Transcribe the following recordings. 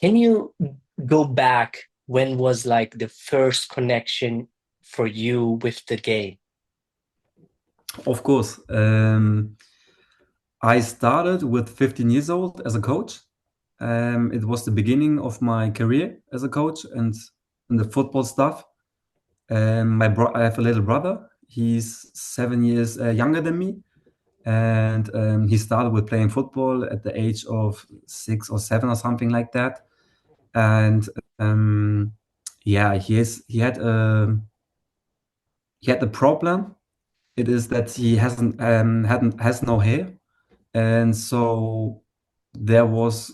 Can you go back? When was like the first connection for you with the game? Of course. I started with 15 years old as a coach. It was the beginning of my career as a coach and in the football stuff. I have a little brother. He's 7 years younger than me, and he started with playing football at the age of 6 or 7 or something like that. And yeah, he had a problem. It is that he hasn't hadn't has no hair, and so there was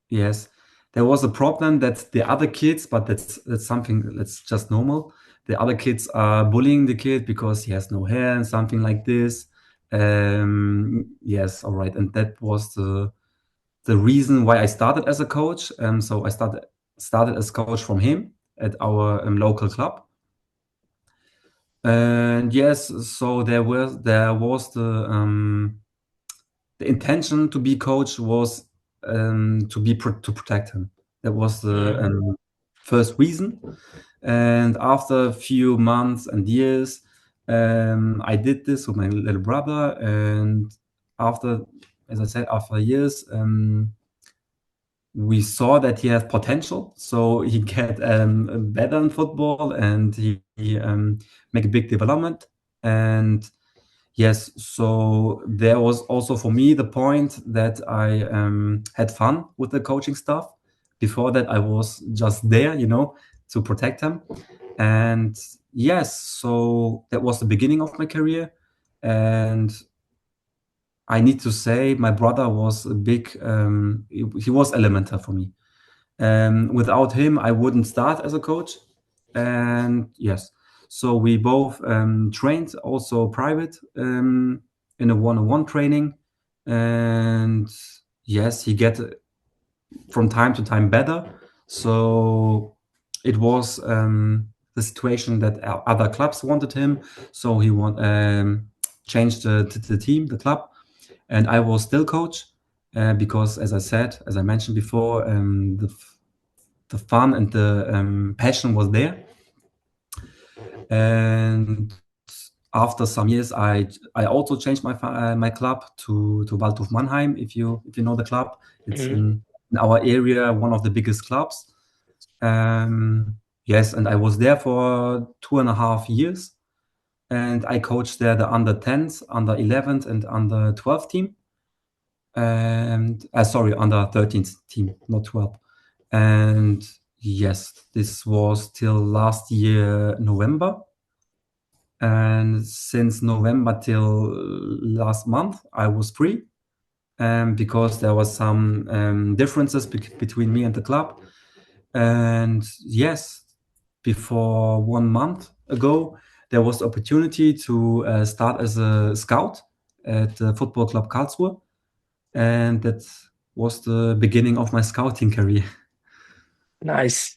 yes, there was a problem that the other kids, but that's something that's just normal. The other kids are bullying the kid because he has no hair and something like this. Yes, all right, and that was the reason why I started as a coach. So I started as coach from him at our local club. And yes, so there was the intention to be coach was to protect him. That was the Mm. first reason. And after a few months and years, I did this with my little brother. And after, as I said, after years, we saw that he has potential. So he get better in football, and he make a big development. And yes, so there was also for me the point that I had fun with the coaching stuff. Before that, I was just there, to protect him. And yes, so that was the beginning of my career. And I need to say, my brother was a big, he was elemental for me. Without him, I wouldn't start as a coach. And yes, so we both trained also private in a one-on-one training. And yes, he get from time to time better. So it was the situation that other clubs wanted him. So he changed the team, the club, and I was still coach because, as I mentioned before, the fun and the passion was there. And after some years, I also changed my club to Waldhof Mannheim. If you know the club, it's Mm. in our area, one of the biggest clubs. Yes, and I was there for 2.5 years, and I coached there the under 10s, under 11s, and under 12 team. And sorry, under 13th team, not 12. And yes, this was till last year November. And since November till last month, I was free, because there was some differences between me and the club. And yes, before 1 month ago, there was the opportunity to start as a scout at the Football Club Karlsruhe, and that was the beginning of my scouting career. Nice.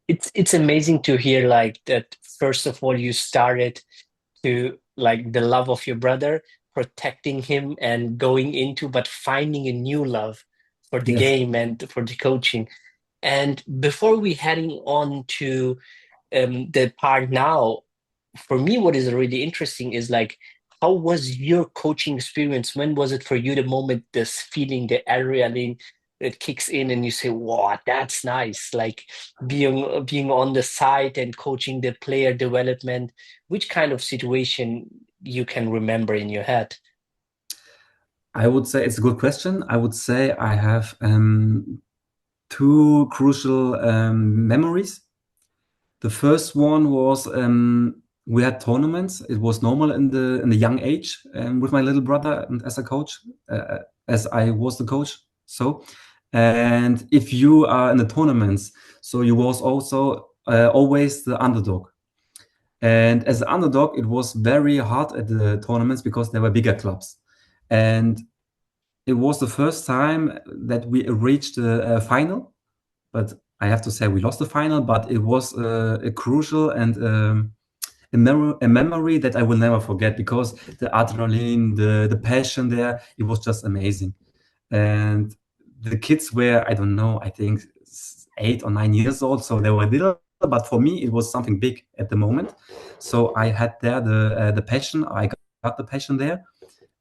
It's amazing to hear like that. First of all, you started to like the love of your brother, protecting him and going into, but finding a new love for the Yes. game and for the coaching. And before we heading on to the part now, for me, what is really interesting is like, how was your coaching experience? When was it for you the moment, this feeling, the adrenaline that kicks in and you say, wow, that's nice. Like being on the side and coaching the player development, which kind of situation you can remember in your head? I would say it's a good question. I would say I have two crucial memories. The first one was we had tournaments. It was normal in the young age with my little brother and as a coach, as I was the coach. So, and if you are in the tournaments, so you was also always the underdog. And as an underdog, it was very hard at the tournaments because there were bigger clubs. And it was the first time that we reached the final, but I have to say we lost the final. But it was a crucial and a memory that I will never forget because the adrenaline, the passion there, it was just amazing. And the kids were, I don't know, I think 8 or 9 years old, so they were little. But for me, it was something big at the moment. So I had there the passion. I got the passion there,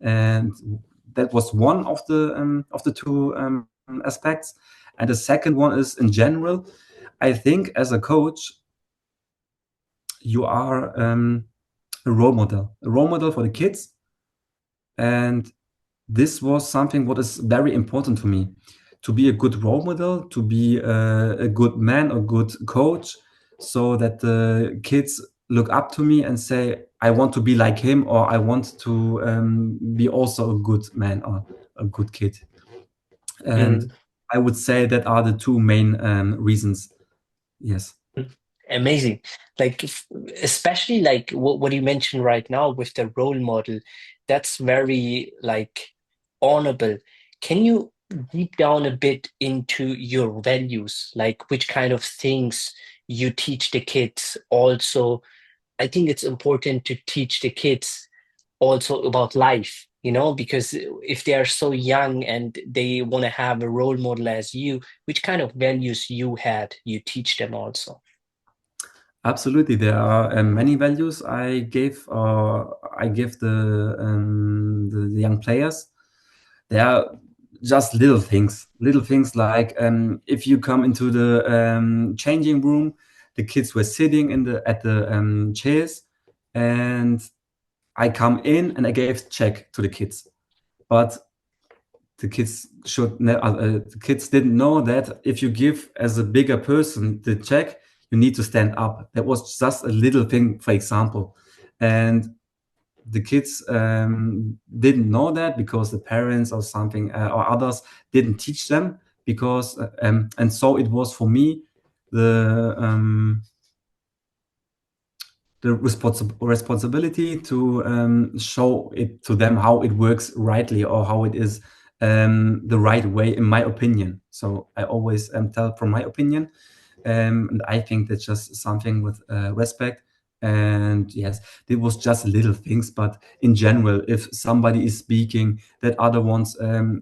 and that was one of the two aspects. And the second one is in general. I think as a coach, you are a role model for the kids, and this was something what is very important to me, to be a good role model, to be a good man, a good coach, so that the kids look up to me and say, I want to be like him, or I want to be also a good man or a good kid. And Mm. I would say that are the two main reasons. Yes. Amazing. Like, especially like what you mentioned right now with the role model, that's very like honorable. Can you deep down a bit into your values, like which kind of things you teach the kids? Also, I think it's important to teach the kids also about life, because if they are so young and they want to have a role model as you, which kind of values you teach them also. Absolutely, there are many values I give the young players. They are just little things like if you come into the changing room, the kids were sitting in the at the chairs, and I come in and I gave check to the kids, but the kids didn't know that if you give as a bigger person the check, you need to stand up. That was just a little thing, for example, and the kids didn't know that because the parents or something or others didn't teach them, because and so it was for me the responsibility to show it to them how it works rightly, or how it is the right way, in my opinion. So I always tell from my opinion, and I think that's just something with respect. And yes, it was just little things, but in general, if somebody is speaking, that other ones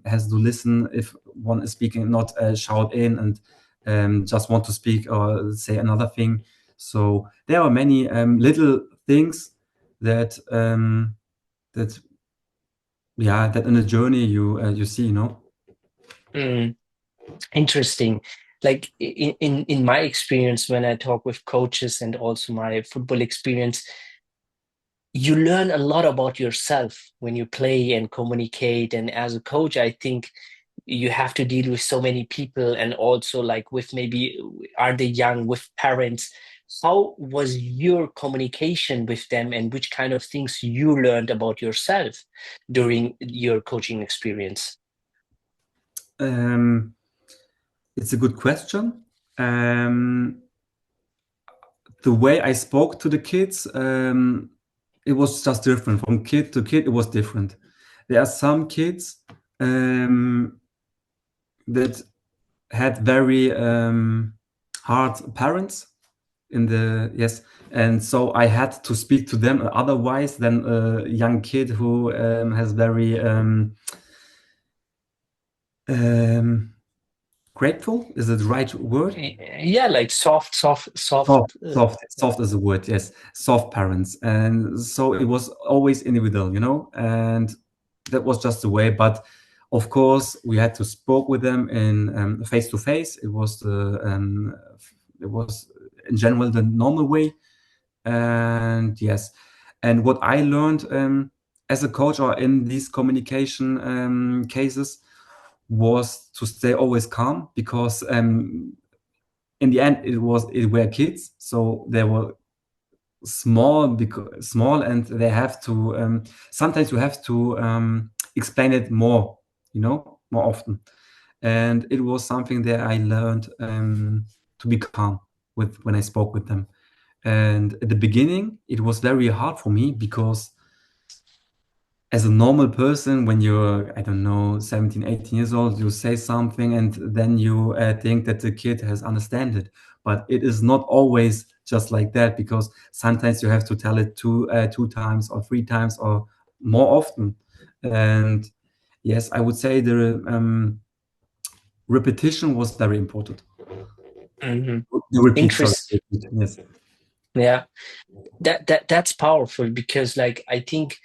has to listen. If one is speaking, not shout in and just want to speak or say another thing. So there are many little things that that yeah, that in the journey you see, Mm, interesting. Like in my experience, when I talk with coaches and also my football experience, you learn a lot about yourself when you play and communicate. And as a coach, I think you have to deal with so many people, and also like with maybe are they young, with parents. How was your communication with them, and which kind of things you learned about yourself during your coaching experience? um, it's a good question. um, the way I spoke to the kids, it was just different from kid to kid. It was different. There are some kids that had very hard parents in the yes, and so I had to speak to them otherwise than a young kid who has very um, grateful. Is it the right word? Yeah, like soft. Soft is a word. Yes, soft parents, and so it was always individual, and that was just the way. But of course, we had to spoke with them in face to face. It was in general the normal way. And yes, and what I learned as a coach or in these communication cases was to stay always calm, because in the end it were kids, so they were small, and they have to sometimes you have to explain it more, more often. And it was something that I learned to be calm with when I spoke with them. And at the beginning, it was very hard for me, because as a normal person, when you're, I don't know, 17, 18 years old, you say something and then you think that the kid has understand it. But it is not always just like that, because sometimes you have to tell it two times or three times or more often. And yes, I would say repetition was very important. Hmm. The repeat, sorry. Interest. Repeat, yes. Yeah, that's powerful because like I think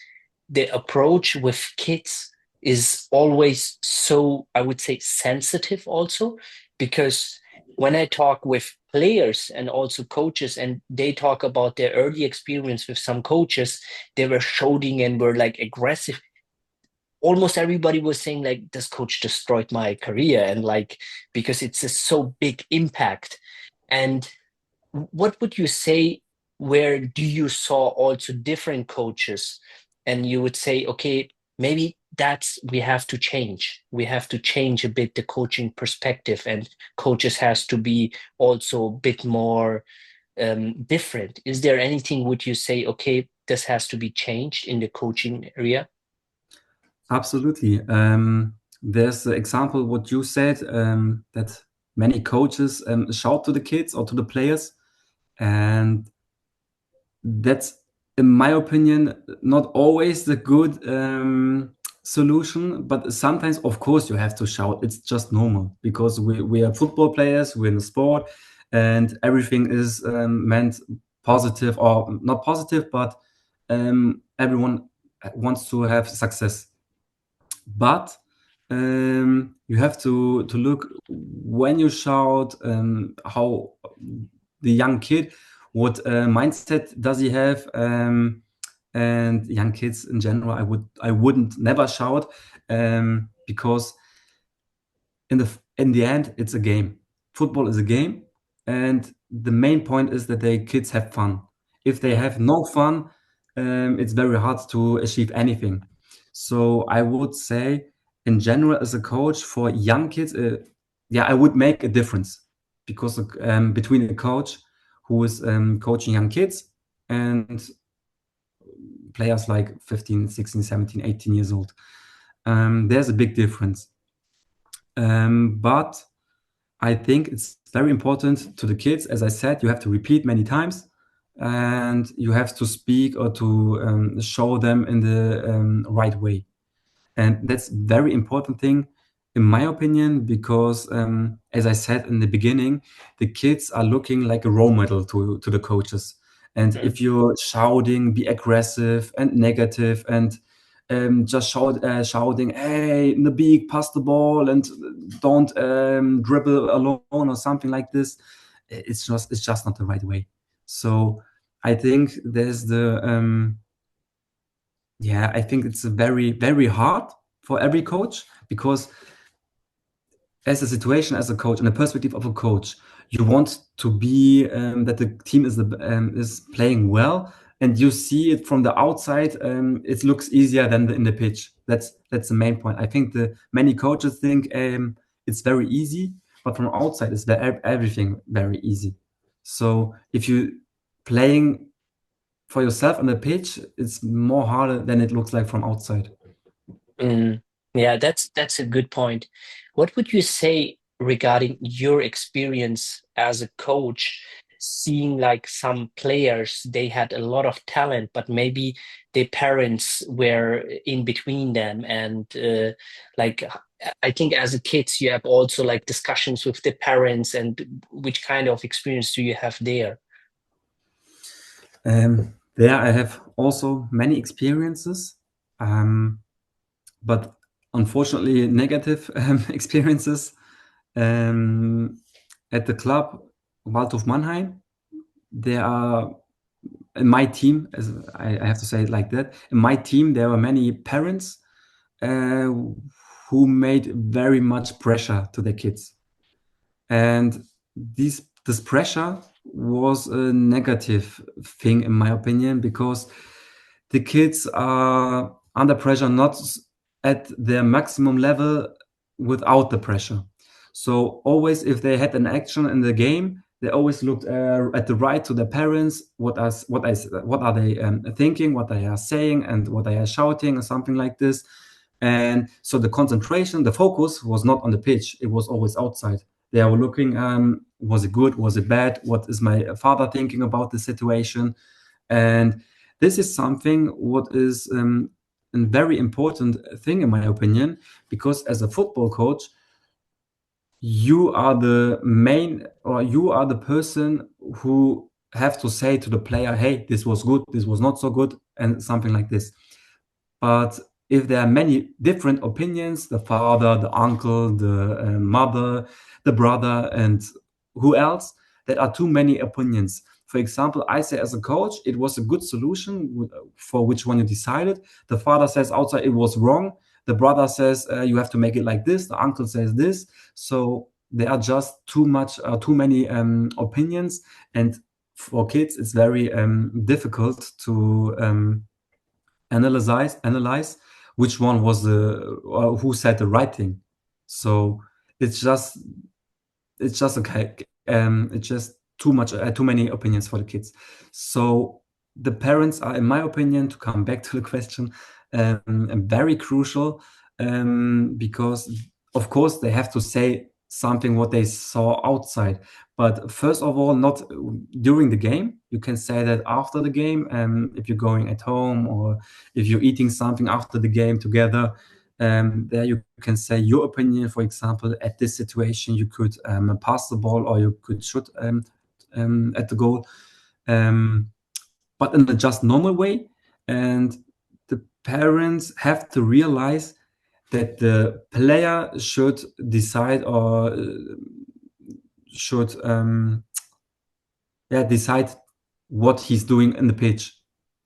the approach with kids is always so, I would say, sensitive also, because when I talk with players and also coaches and they talk about their early experience with some coaches, they were shouting and were like aggressive. Almost everybody was saying like this coach destroyed my career, and like because it's a so big impact. And what would you say, where do you saw also different coaches and you would say, okay, maybe that's, we have to change a bit the coaching perspective, and coaches has to be also a bit more different. Is there anything would you say, okay, this has to be changed in the coaching area? Absolutely. There's the example what you said, that many coaches shout to the kids or to the players, and that's, in my opinion, not always the good solution. But sometimes, of course, you have to shout. It's just normal because we are football players. We're in the sport, and everything is meant positive or not positive, but everyone wants to have success. But you have to look when you shout, how the young kid, what mindset does he have, and young kids in general, I wouldn't never shout, because in the end it's a game. Football is a game, and the main point is that the kids have fun. If they Mm, have no fun, it's very hard to achieve anything. So I would say, in general, as a coach for young kids, yeah, I would make a difference, because between a coach who is coaching young kids and players like 15, 16, 17, 18 years old, there's a big difference. But I think it's very important to the kids. As I said, you have to repeat many times, and you have to speak or to show them in the right way. And that's very important thing, in my opinion, because as I said in the beginning, the kids are looking like a role model to the coaches. And mm, if you're shouting, be aggressive and negative, and just shouting, hey, Nabeek, pass the ball, and don't dribble alone or something like this, it's just not the right way. So I think there's the yeah, I think it's very, very hard for every coach, because as a situation, as a coach, and the perspective of a coach, you want to be that the team is playing well, and you see it from the outside. It looks easier than in the pitch. That's the main point. I think the many coaches think it's very easy, but from outside, it's everything very easy. So if you playing for yourself on the pitch, it's more harder than it looks like from outside. mm. Yeah, that's a good point. What would you say regarding your experience as a coach, seeing like some players, they had a lot of talent, but maybe their parents were in between them, and like I think as a kids you have also like discussions with the parents, and which kind of experience do you have there? There I have also many experiences, um, but unfortunately negative experiences. Um, at the club Waldhof Mannheim, there are in my team, as I have to say it like that, in my team there were many parents uh, who made very much pressure to their kids, and this pressure was a negative thing, in my opinion, because the kids are under pressure, not at their maximum level without the pressure. So always, if they had an action in the game, they always looked at the right to their parents. What are they thinking? What they are saying and what they are shouting, or something like this. And so the concentration, the focus was not on the pitch. It was always outside. They were looking, was it good? Was it bad? What is my father thinking about the situation? And this is something what is a very important thing, in my opinion, because as a football coach, you are the main, or you are the person who have to say to the player, hey, this was good, this was not so good, and something like this. But if there are many different opinions, the father, the uncle, the mother, the brother, and who else, there are too many opinions. For example, I say as a coach, it was a good solution for which one you decided. The father says outside it was wrong. The brother says you have to make it like this. The uncle says this. So there are just too many opinions, and for kids, it's very difficult to analyze which one was the who said the right thing. So it's just okay. It's just too many opinions for the kids. So the parents are, in my opinion, to come back to the question, very crucial, because of course they have to say something what they saw outside. But first of all, not during the game. You can say that after the game, if you're going at home or if you're eating something after the game together. There you can say your opinion. For example, at this situation, you could pass the ball or you could shoot at the goal, but in a just normal way. And the parents have to realize that the player should decide or should decide what he's doing in the pitch.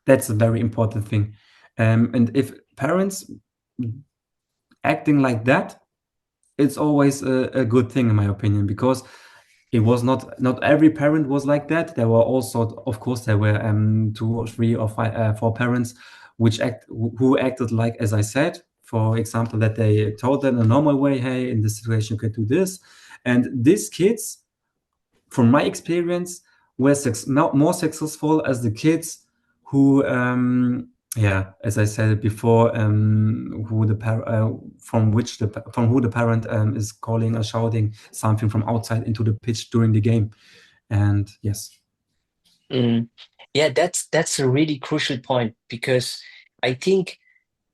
That's a very important thing. And if parents acting like that, it's always a good thing in my opinion, because it was not every parent was like that. There were also, of course, there were 2 or 3 or 5 4 parents who acted like, as I said, for example, that they told them in a normal way, hey, in this situation you can do this. And these kids, from my experience, were more successful as the kids who as I said before, who the from who the parent is calling or shouting something from outside into the pitch during the game. And yes. Mm. Yeah, that's a really crucial point because I think,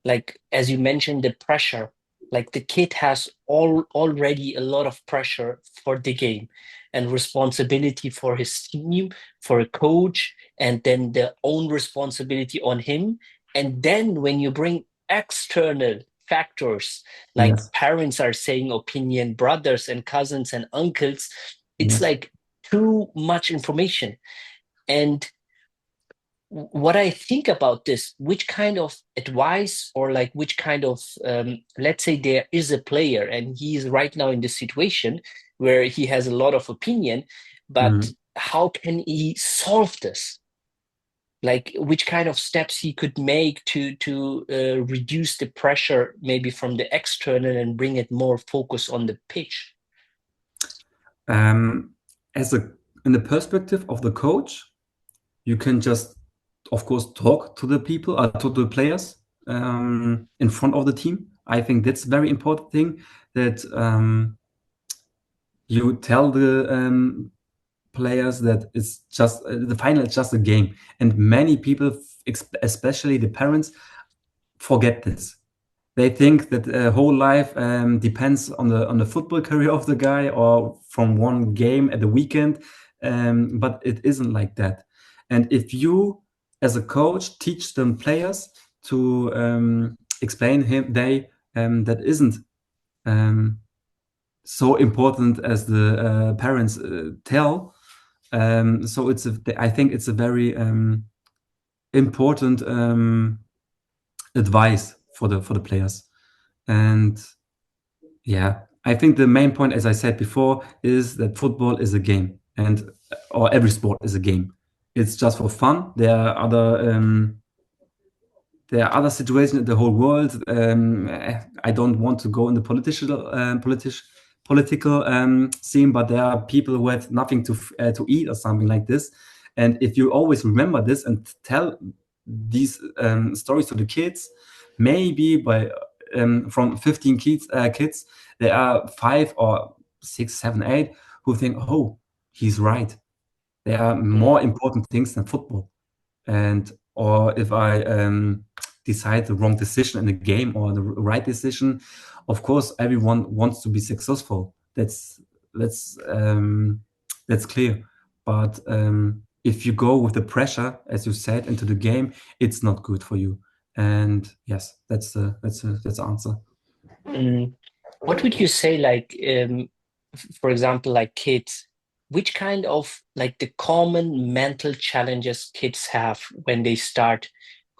like as you mentioned, the pressure, like the kid has already a lot of pressure for the game and responsibility for his team, for a coach, and then the own responsibility on him. And then when you bring external factors, like Yes. parents are saying opinion, brothers and cousins and uncles, it's Yes. like too much information. And what I think about this, which kind of advice or like which kind of, let's say there is a player and he is right now in this situation where he has a lot of opinion, but Mhm. how can he solve this? Like which kind of steps he could make to reduce the pressure maybe from the external and bring it more focus on the pitch? Um, as a In the perspective of the coach, you can just, of course, talk to the people, to the players in front of the team. I think that's a very important thing, that you tell the players that it's just the final is just a game. And many people, especially the parents, forget this. They think that whole life depends on the football career of the guy or from one game at the weekend, but it isn't like that. And if you, as a coach, teach them players to explain him they that isn't um, so important as the parents tell. So I think it's a very important advice for the players. And yeah, I think the main point, as I said before, is that football is a game, and or every sport is a game. It's just for fun. There are other situations in the whole world. I don't want to go in the political scene, but there are people who have nothing to eat or something like this. And if you always remember this and tell these stories to the kids, maybe by from 15 kids, there are 5 or 6, 7, 8 who think, oh, he's right. There are more Mm, important things than football. And or if I decide the wrong decision in the game or the right decision, of course everyone wants to be successful, That's that's that's clear. But if you go with the pressure, as you said, into the game, it's not good for you. And yes, that's the answer. Mm. What would you say, like, for example, like kids, which kind of like the common mental challenges kids have when they start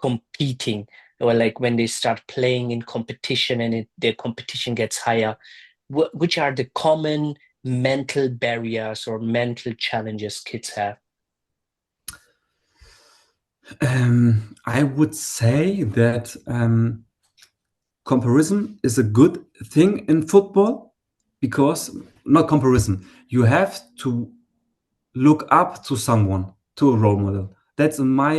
competing or like when they start playing in competition and their competition gets higher? Which are the common mental barriers or mental challenges kids have? I would say that comparison is a good thing in football because not comparison. You have to look up to someone, to a role model. That's in my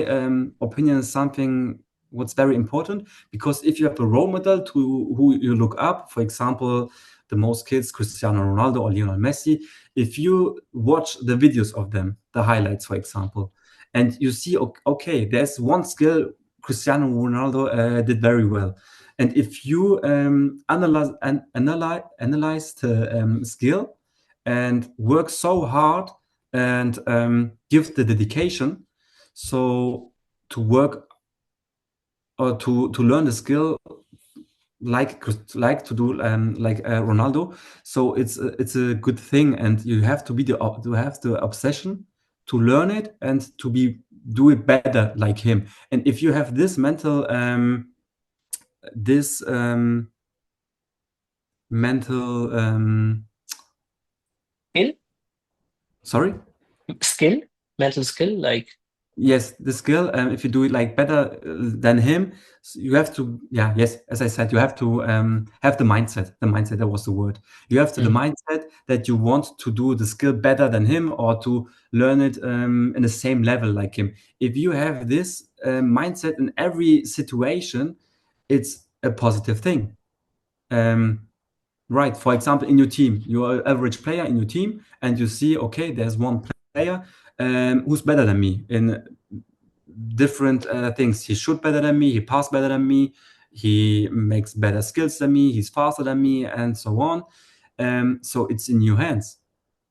opinion something what's very important because if you have a role model to who you look up, for example, the most kids, Cristiano Ronaldo or Lionel Messi, if you watch the videos of them, the highlights, for example, and you see, okay, there's one skill Cristiano Ronaldo did very well. And if you analyze the skill and work so hard and give the dedication. So to work or to learn the skill like to do like Ronaldo. So it's a good thing, and you have to have the obsession to learn it and to be do it better like him. And if you have this mental this mental Skill, sorry. skill, mental skill, like Yes, the skill, if you do it like better than him, you have to, yeah, yes, as I said, you have to have the mindset. The mindset, that was the word. You have to the mm, mindset that you want to do the skill better than him or to learn it in the same level like him. If you have this mindset in every situation, it's a positive thing. Um, right. For example, in your team, you're an average player in your team, and you see, okay, there's one player who's better than me in different things. He shoot better than me. He pass better than me. He makes better skills than me. He's faster than me, and so on. So it's in your hands.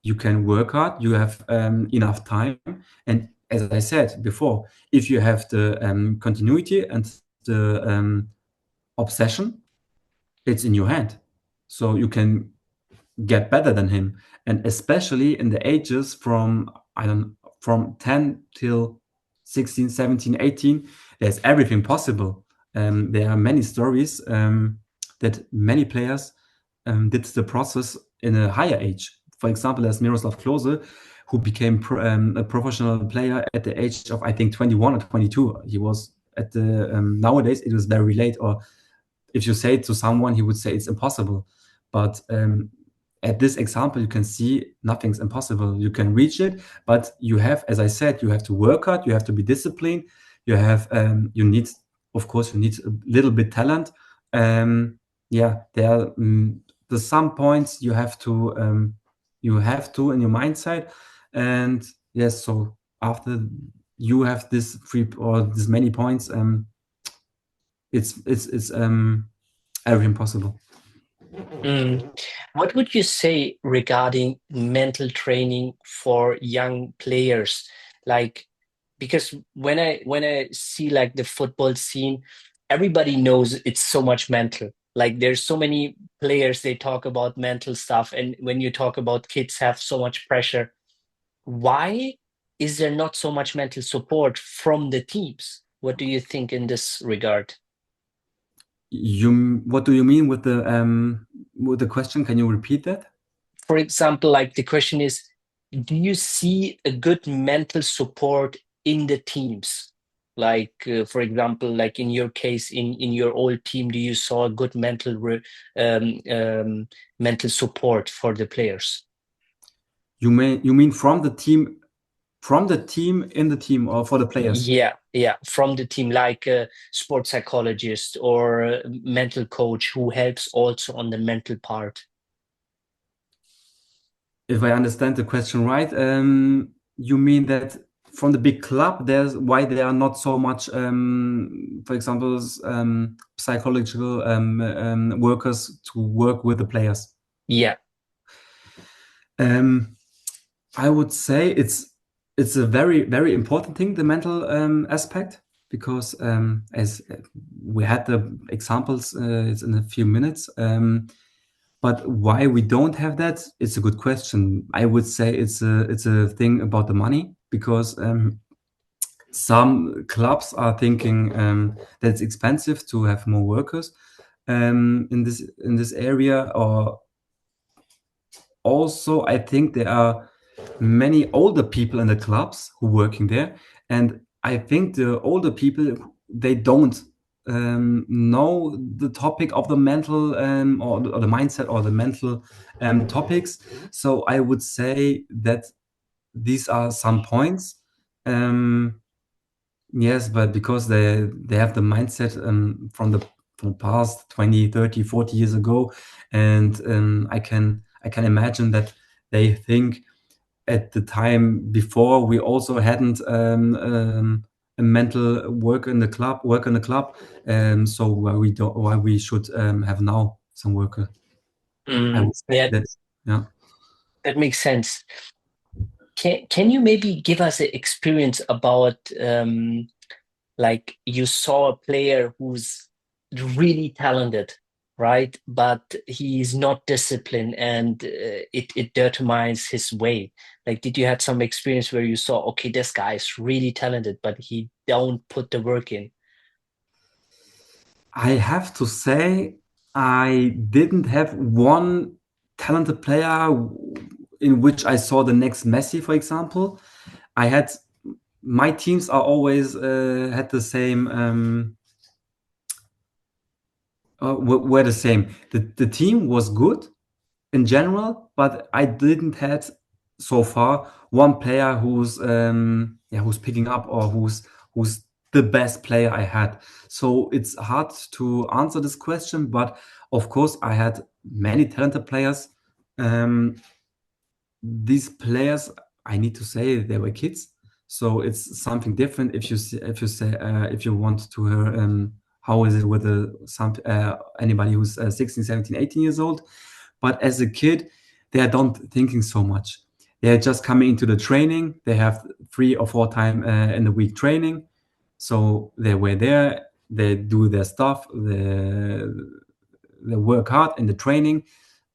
You can work hard. You have enough time. And as I said before, if you have the continuity and the obsession, it's in your hand. So you can get better than him, and especially in the ages from I don't from 10 till 16, 17, 18, there's everything possible. There are many stories that many players did the process in a higher age. For example, there's Miroslav Klose, who became a professional player at the age of, I think, 21 or 22. He was at the nowadays it was very late, or if you say it to someone, he would say it's impossible. But at this example, you can see nothing's impossible. You can reach it, but you have, as I said, you have to work hard. You have to be disciplined. You need, of course, you need a little bit talent. Yeah, there's some points you have to in your mindset, and yes. So after you have this three or this many points, it's everything possible. mm. What would you say regarding mental training for young players? Like, because when I see like the football scene, everybody knows it's so much mental. Like there's so many players, they talk about mental stuff, and when you talk about kids have so much pressure, why is there not so much mental support from the teams? What do you think in this regard? What do you mean with the question? Can you repeat that? For example, like the question is, do you see a good mental support in the teams? Like, for example, like in your case, in your old team, do you saw a good um, um, mental support for the players? You mean from the team in the team or for the players? Yeah, yeah, from the team, like a sports psychologist or a mental coach who helps also on the mental part. If I understand the question right, you mean that from the big club, there's why there are not so much, for example, psychological workers to work with the players. Yeah. Um, I would say it's a very important thing, the mental aspect, because as we had the examples, it's in a few minutes. But why we don't have that? It's a good question. I would say it's a thing about the money, because some clubs are thinking that it's expensive to have more workers in this area, or also I think there are many older people in the clubs who working there, and I think the older people, they don't know the topic of the mental or the mindset or the mental topics. So I would say that these are some points. Um, yes, but because they have the mindset from the past 20, 30, 40 years ago, and I can imagine that they think at the time before we also hadn't a mental work in the club. So why we should have now some worker? I would say Yeah, that, yeah. that makes sense. Can you maybe give us an experience about like you saw a player who's really talented, right? But he's not disciplined and it determines his way. Like, did you have some experience where you saw, okay, this guy is really talented, but he don't put the work in? I have to say, I didn't have one talented player in which I saw the next Messi, for example. I had my teams are always had the same were the same. The team was good in general, but I didn't had so far one player who's picking up, or who's the best player I had. So it's hard to answer this question, but of course I had many talented players. Um, these players, I need to say, they were kids, so it's something different if if you want to hear how is it with anybody who's 16, 17, 18 years old. But as a kid, they are not thinking so much. They're just coming into the training. They have 3 or 4 times in the week training, so they were there. They do their stuff. They work hard in the training.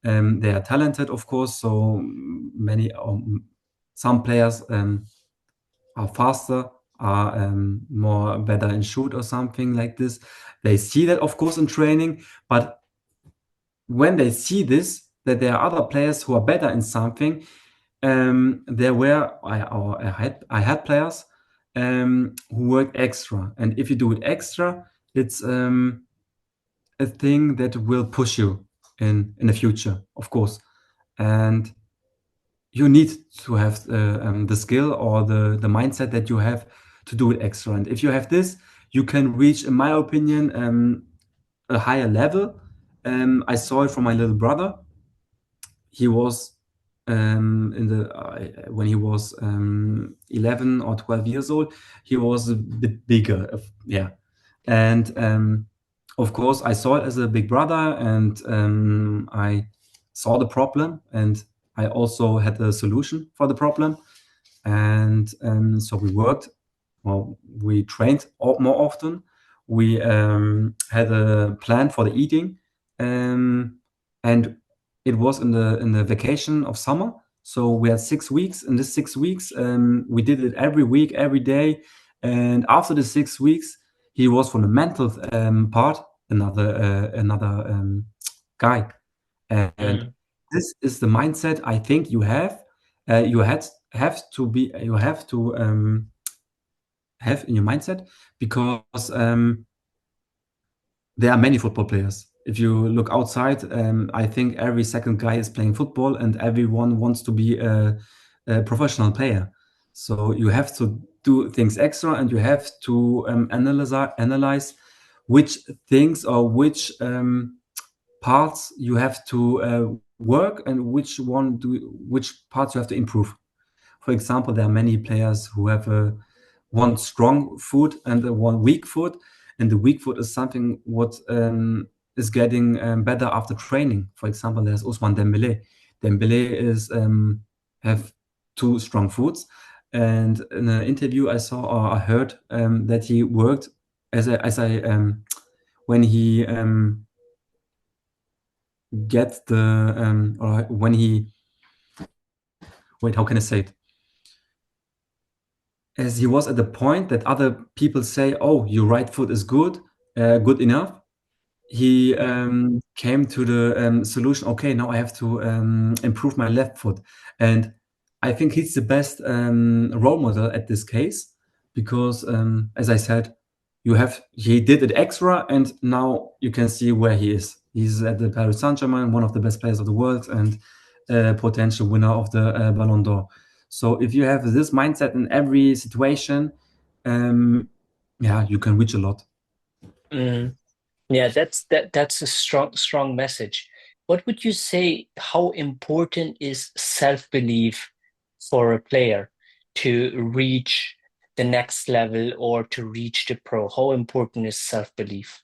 They are talented, of course. So many, some players are faster, are more better in shoot or something like this. They see that, of course, in training. But when they see this, that there are other players who are better in something, there were I had players who work extra, and if you do it extra, it's a thing that will push you in the future, of course. And you need to have the skill or the mindset that you have to do it extra. And if you have this, you can reach, in my opinion, a higher level. I saw it from my little brother. He was in the when he was 11 or 12 years old, he was a bit bigger, yeah. And of course I saw it as a big brother, and I saw the problem, and I also had a solution for the problem. And so we worked, well, we trained more often. We had a plan for the eating, and it was in the vacation of summer. So we had 6 weeks. In this 6 weeks, we did it every week, every day. And after the 6 weeks, he was from the mental part another guy. And Mm, this is the mindset I think you have. You have to have in your mindset, because there are many football players. If you look outside, I think every second guy is playing football, and everyone wants to be a professional player. So you have to do things extra, and you have to analyze which things or which parts you have to work, and which parts you have to improve. For example, there are many players who have one strong foot and one weak foot, and the weak foot is something what is getting better after training. For example, there's Ousmane Dembele. Dembele is have two strong foots. And in an interview I saw or I heard that he worked as I when he get the or when he wait, how can I say it? As he was at the point that other people say, "Oh, your right foot is good enough." He Mm, came to the solution. Okay, now I have to improve my left foot, and I think he's the best role model at this case because, as I said, he did it extra, and now you can see where he is. He's at the Paris Saint-Germain, one of the best players of the world, and a potential winner of the Ballon d'Or. So if you have this mindset in every situation, um, yeah, you can reach a lot. mm. Yeah, that's a strong message. What would you say, how important is self-belief for a player to reach the next level or to reach the pro? How important is self-belief?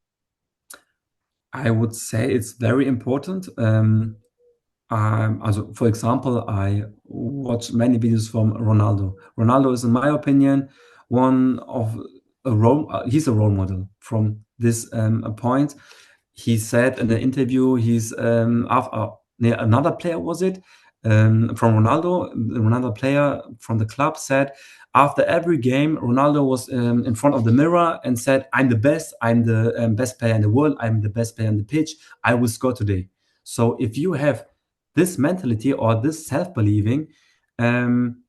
I would say it's very important. Also, for example, I watch many videos from Ronaldo. Ronaldo is, in my opinion, one of he's a role model from this point. He said in the interview, he's after another player was it from Ronaldo, the Ronaldo player from the club said after every game, Ronaldo was in front of the mirror and said, "I'm the best. I'm the best player in the world. I'm the best player on the pitch. I will score today." So if you have this mentality or this self-believing, um,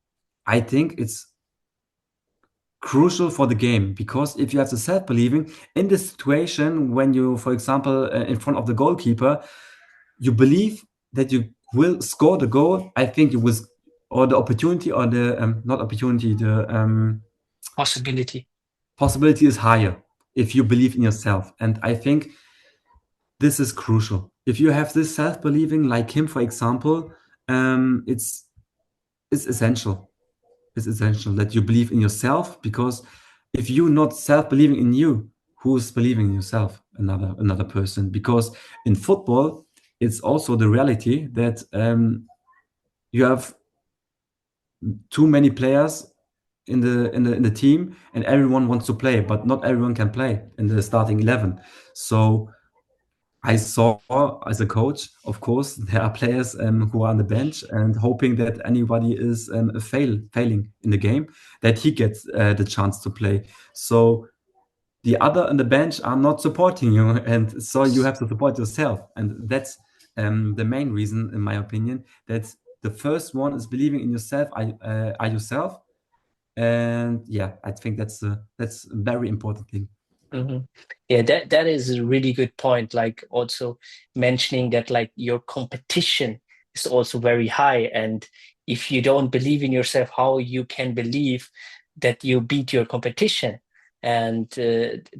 I think it's crucial for the game because if you have the self-believing in the situation when you, for example, in front of the goalkeeper, you believe that you will score the goal. I think you will, or the opportunity, or the not opportunity, the Possibility. possibility is higher if you believe in yourself. And I think this is crucial. If you have this self-believing, like him, for example, it's essential. It's essential that you believe in yourself because if you're not self-believing in you, who's believing in yourself? Another person. Because in football, it's also the reality that you have too many players in the team, and everyone wants to play, but not everyone can play in the starting 11. So I saw as a coach, of course, there are players who are on the bench and hoping that anybody is failing in the game, that he gets the chance to play. So the other on the bench are not supporting you, and so you have to support yourself, and that's the main reason, in my opinion, that the first one is believing in yourself, are yourself, and yeah, I think that's a very important thing. Hmm. Yeah, that is a really good point. Like also mentioning that like your competition is also very high, and if you don't believe in yourself, how you can believe that you beat your competition? And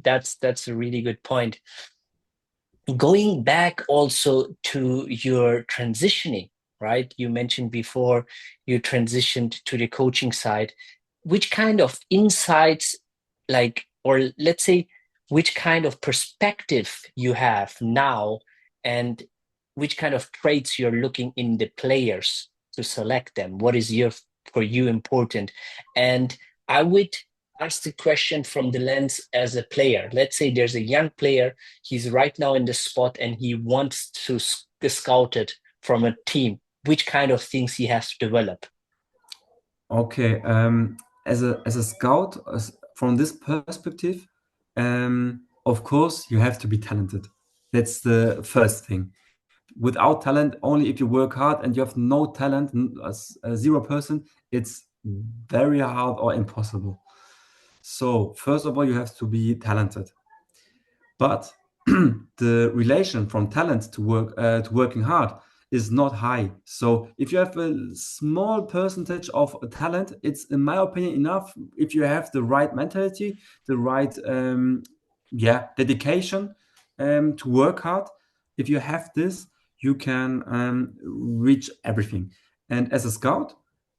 that's a really good point. Going back also to your transitioning, right? You mentioned before you transitioned to the coaching side. Which kind of insights, like, or let's say, which kind of perspective you have now, and which kind of traits you're looking in the players to select them? What is for you important? And I would ask the question from the lens as a player. Let's say there's a young player, he's right now in the spot and he wants to be scouted from a team. Which kind of things he has to develop? Okay, as a scout, from this perspective, of course, you have to be talented. That's the first thing. Without talent, only if you work hard and you have no talent, as a 0%, it's very hard or impossible. So, first of all, you have to be talented. But the relation from talent to working hard is not high. So if you have a small percentage of talent, it's, in my opinion, enough if you have the right mentality, the right dedication to work hard. If you have this, you can reach everything. And as a scout,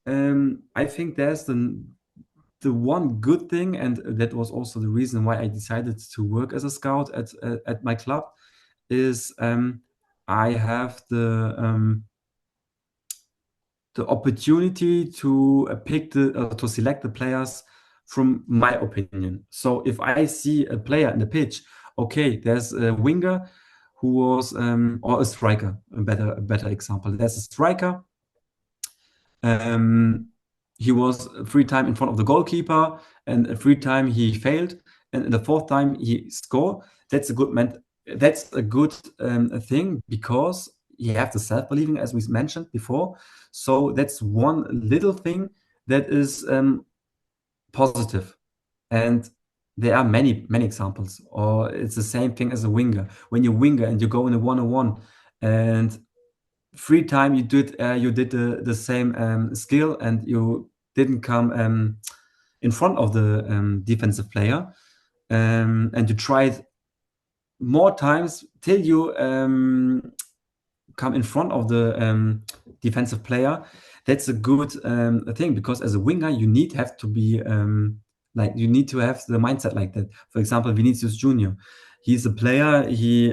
I think there's the one good thing, and that was also the reason why I decided to work as a scout at my club, is I have the opportunity to pick to select the players from my opinion. So if I see a player in the pitch, okay, there's a winger who was or a striker, a better example. There's a striker. Um, he was 3 times in front of the goalkeeper, and 3 times he failed, and in the 4th time he scored. That's a good man. That's a good thing because you have the self-believing, as we mentioned before. So that's one little thing that is positive. And there are many examples. Or it's the same thing as a winger. When you're winger and you go in a one-on-one, and 3 times you did the same skill, and you didn't come in front of the defensive player, and you tried more times till you come in front of the defensive player. That's a good thing, because as a winger you have to be like, you need to have the mindset like that. For example, Vinicius Junior, he's a player, he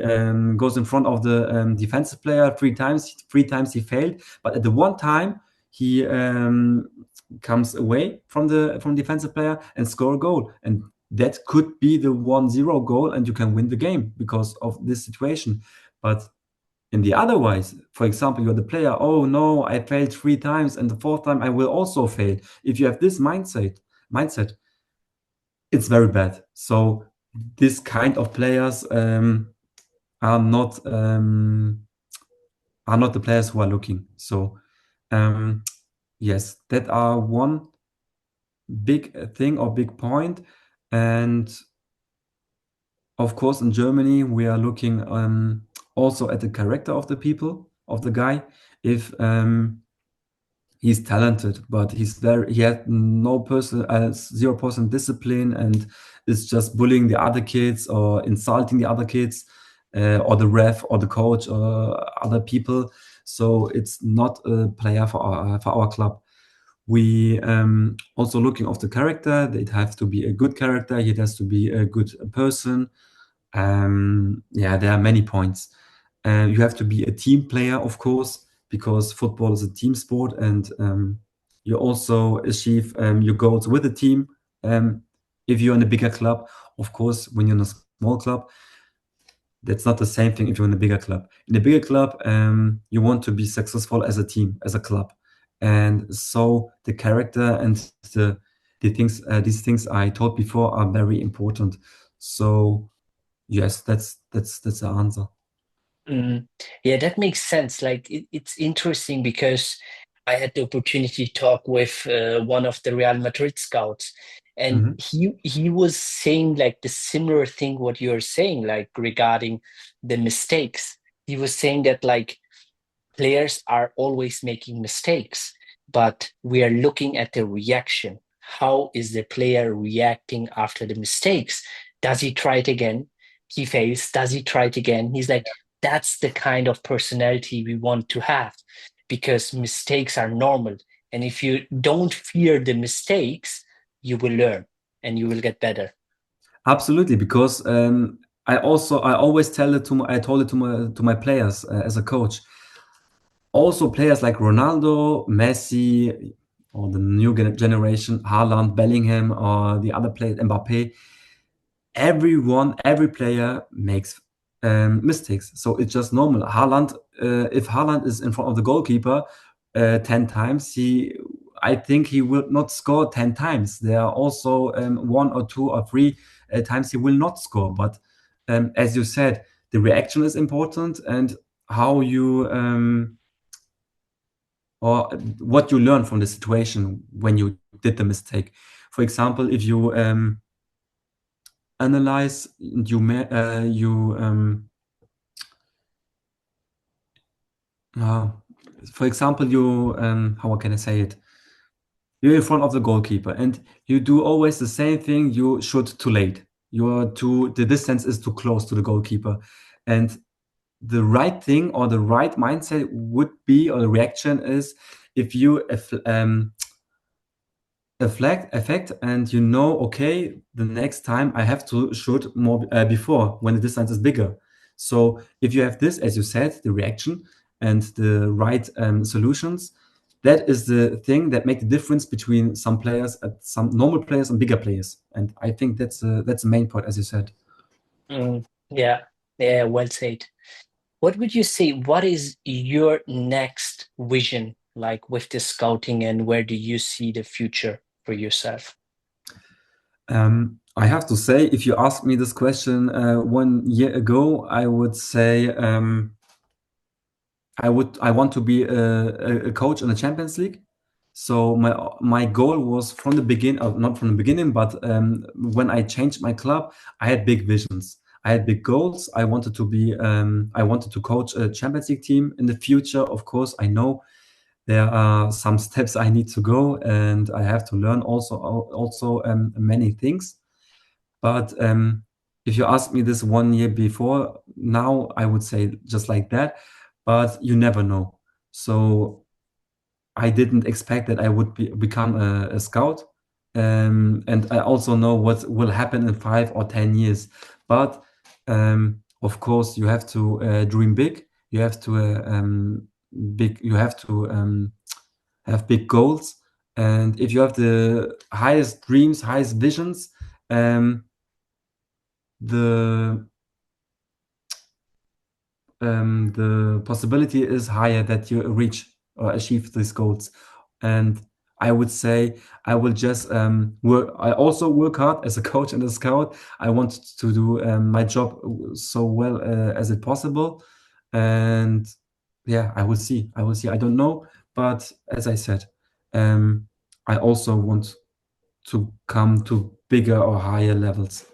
goes in front of the defensive player 3 times. 3 times he failed, but at the one time he comes away from the defensive player and score a goal, and that could be the 1-0 goal, and you can win the game because of this situation. But in the otherwise, for example, you're the player, oh no, I failed 3 times, and the 4th time I will also fail. If you have this mindset, it's very bad. So this kind of players are not the players who are looking. So yes, that are one big thing or big point. And of course, in Germany, we are looking also at the character of the people, of the guy. If he's talented, but he had no person, 0% discipline, and is just bullying the other kids or insulting the other kids, or the ref or the coach or other people. So it's not a player for our club. We also looking of the character. It has to be a good character. It has to be a good person. Yeah, there are many points. You have to be a team player, of course, because football is a team sport, and you also achieve your goals with a team. If you're in a bigger club, of course, when you're in a small club, that's not the same thing if you're in a bigger club. In a bigger club, you want to be successful as a team, as a club. And so the character and these things I told before are very important. So yes, that's the answer. Mm, yeah, that makes sense. Like it's interesting because I had the opportunity to talk with one of the Real Madrid scouts, and Mhm. he was saying like the similar thing what you're saying, like regarding the mistakes. He was saying that like players are always making mistakes, but we are looking at the reaction. How is the player reacting after the mistakes? Does he try it again? He fails. Does he try it again? He's like, that's the kind of personality we want to have because mistakes are normal. And if you don't fear the mistakes, you will learn and you will get better. Absolutely, because I always I told it to my players as a coach. Also, players like Ronaldo, Messi, or the new generation, Haaland, Bellingham, or the other players, Mbappe. Every player makes mistakes, so it's just normal. If Haaland is in front of the goalkeeper 10 times, I think he will not score 10 times. There are also 1 or 2 or 3 times he will not score. But as you said, the reaction is important, and how you or what you learn from the situation when you did the mistake. For example, if you analyze, uh, for example, you how can I say it? You're in front of the goalkeeper, and you do always the same thing. You shoot too late. The distance is too close to the goalkeeper, and the right thing or the right mindset would be, or the reaction is, if a flag effect, and okay, the next time I have to shoot more before, when the distance is bigger. So if you have this, as you said, the reaction and the right solutions, that is the thing that make the difference between some players, some normal players and bigger players. And I think that's the main point, as you said. Yeah, yeah, well said. What would you say? What is your next vision like with the scouting, and where do you see the future for yourself? I have to say, if you asked me this question 1 year ago, I would say I want to be a coach in the Champions League. So my goal was from the beginning, not from the beginning, but when I changed my club, I had big visions. I had big goals. I wanted to coach a Champions League team in the future. Of course, I know there are some steps I need to go, and I have to learn also many things. But if you ask me this 1 year before now, I would say just like that. But you never know. So I didn't expect that I would become a scout. And I also know what will happen in 5 or 10 years. But of course, you have to dream big. You have to you have to have big goals. And if you have the highest dreams, highest visions, um, the the possibility is higher that you reach or achieve these goals. And I would say I will just work. I also work hard as a coach and a scout. I want to do my job so well as it possible. And yeah, I will see. I will see. I don't know, but as I said, um, I also want to come to bigger or higher levels.